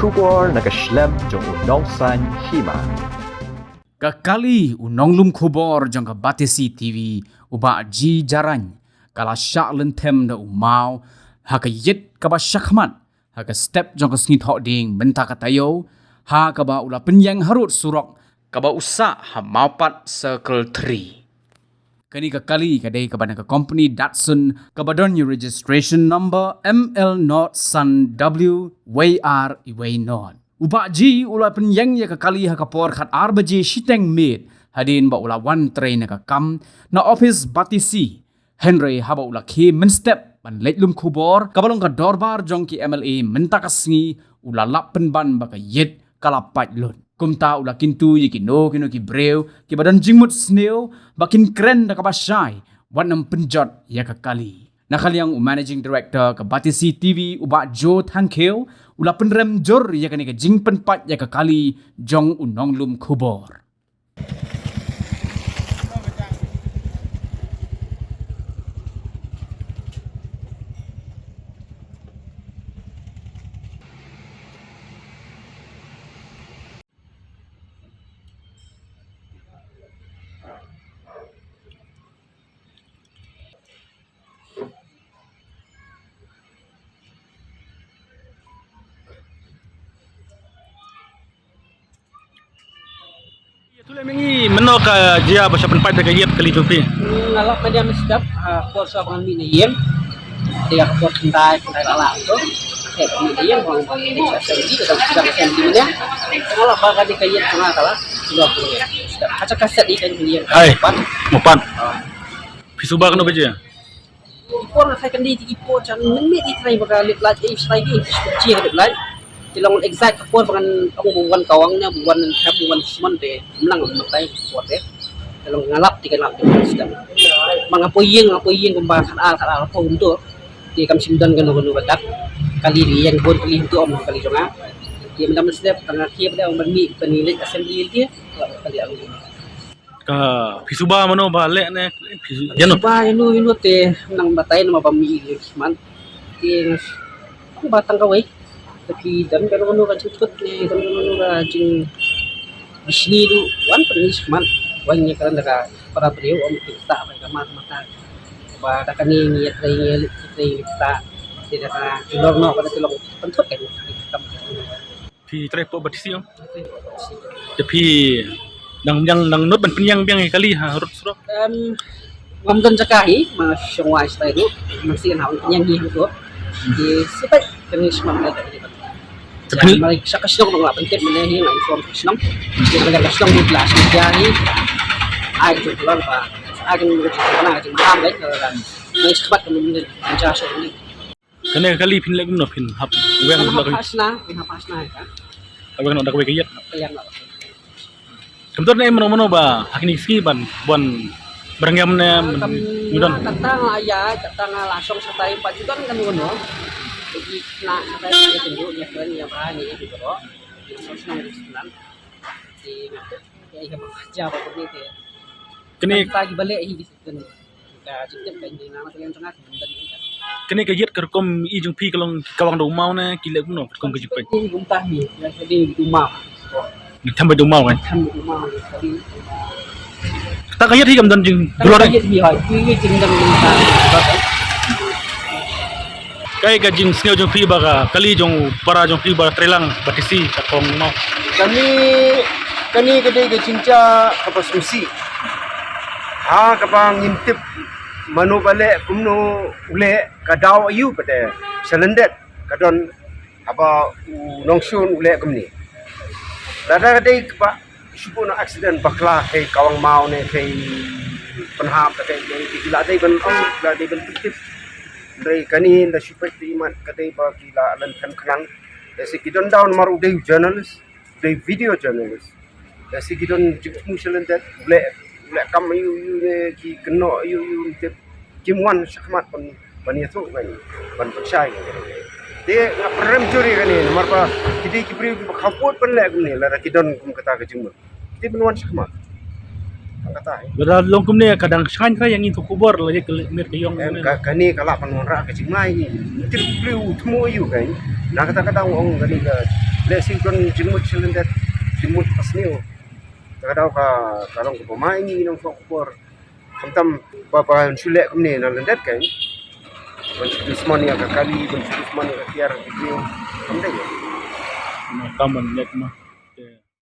kubor na kaslem jong unong san hima. Kakali unong lum kubor jong ka Batisi TV uba ji jaran kala syak lentem da umau ha ka yit ka ba syakmat ha ka step jong ka sngi thok ding benta ka tayo ha ka ba ula penyang harut surok ka ba usa ha maupat circle 3 kani ka kali ka dei ka bana ka company Datsun ka badon your registration number ML not Sun W WR Iway not uba ji ula penyang ya ka kali ha ka por khat arbaji shiteng mit hadin ba ula one train ka kam na office Batisi Henry haba ula ki men step ban letlum kubor kabalong ka dorbar jong ki MLA menta ka sngi ula lap penban ba ka yet kalapat lun kumta ula kintu yi kino ki breu ki badan jingmut sneo bakin kren da ka basai wanam penjot ya ka kali nakaliang managing director ka Batisi TV uba Jo Thankeu ula penrem jor ya ka ni ka jing penpat ya ka kali jong unong lum kubor. Tulai mengi menok dia bahasa penpat dekat yet kali tu pi. Ngalap media mestap kuat sa pangan mi yen. Dia kuat kendai lala tu. Saya pangan yen bang ini saya di dalam sedang assembly nya. Ngalap baga di kayet tengah kala. Sudah punya. Kaca kaset di kan yen. Hai. Mupan. Pisuba kena baca. Ipor saya kan di ipor chan men mi di try baga lip laj if sai gi. Ji hadap laj. Tilang exact kapur pangan aku bukan kawangnya bukan have bukan semen deh melang matai kuat deh tilang ngalap tiga ngalap sedang mangapoyeng kumbah al apa untuk di kam simdan ganu batak kali dia yang bon kali itu om kali jonga dia mendam step tengah kia pada om mi penilik assembly dia kali aku Ka pisuba mano balik ne jano. Ba inu teh nang batai nama bami man ti aku batang kawai tapi dan kalau kan cepet nih kalau kan jing bisni du wan penis man wannya kan daga para beliau om kita apa kamar mata ba daga ni niat rai kita tidak ka tilor no pada tilor pentut kan Pi trepo batisi om. Tapi nang not ban penyang biang kali ha urut suro. ngamdan cakahi mas semua style itu masih nak nyanyi itu di sepat kenis man ada Tapi mari sa kaslong ng pentit menahi ng inform kaslong di dalam kaslong di kelas diari ay itu lang pa akin mga ating maham guys kan may sabat kami din ang jaso ini kena kali pin lagi no pin hap weng lagi. pas na ka Weng no dak we kayet. kaya na Kemudian na mano ba hakini ski ban bon berangam na mudon. kata aya kata lasong sa tayo pa judan kan ngono jadi na sa tayo tunjuk ya kan ya bahani gitu bro di sosna di sunan di ngato ya iya bekerja apa begitu ya Kini pagi balik di situ ka jitip kan di nama yang tengah dan kini kayet kerkom i jung pi kalong kawang do mau na kile kuno kerkom kajip pai. ini guntah ni ya jadi di rumah Ditambah do mau kan. kan di rumah jadi Tak kayet higam dan jung dulor. Kaya di hoy ini tinggal guntah Kay ka jing sneo jung pi baga kali jung para jung pi baga trelang batisi takong mau. Kani kedai ke cinca kapas musi. Ha kapang ngintip manu balik kumno ule kadau ayu pada selendet kadon apa nongsun ule kumni. Dada kedai pak suku na accident bakla kai kawang mau ne kai penhap kai gila dai ban ong gila dai ban tip dari kani da supet di iman kadai ba gila lan kan kanang dasi kidon down maru dai journalist dai video journalist dasi kidon jemu selendet ule kam you ne ki keno you tip kimwan sakmat pan itu kan pan percaya dia ngaprem juri kan ini nomor pa kidi kibri khapot pan le ni la kidon kum kata ke jemur dia penwan sakmat kata Bada long kumne kadang shan kra yang itu kubor lagi mir kayong. kani kala panwan ra ke jimai ni tip blu tmo you kan na kata kata ong kani ka le singkon jingmut selendet jingmut pasneo kadau ka kalong ko pemain ni nang fakor kamtam papa sule kumne na lendet kan Usman ya kali Usman ya tiar video kamdai Kaman net mah.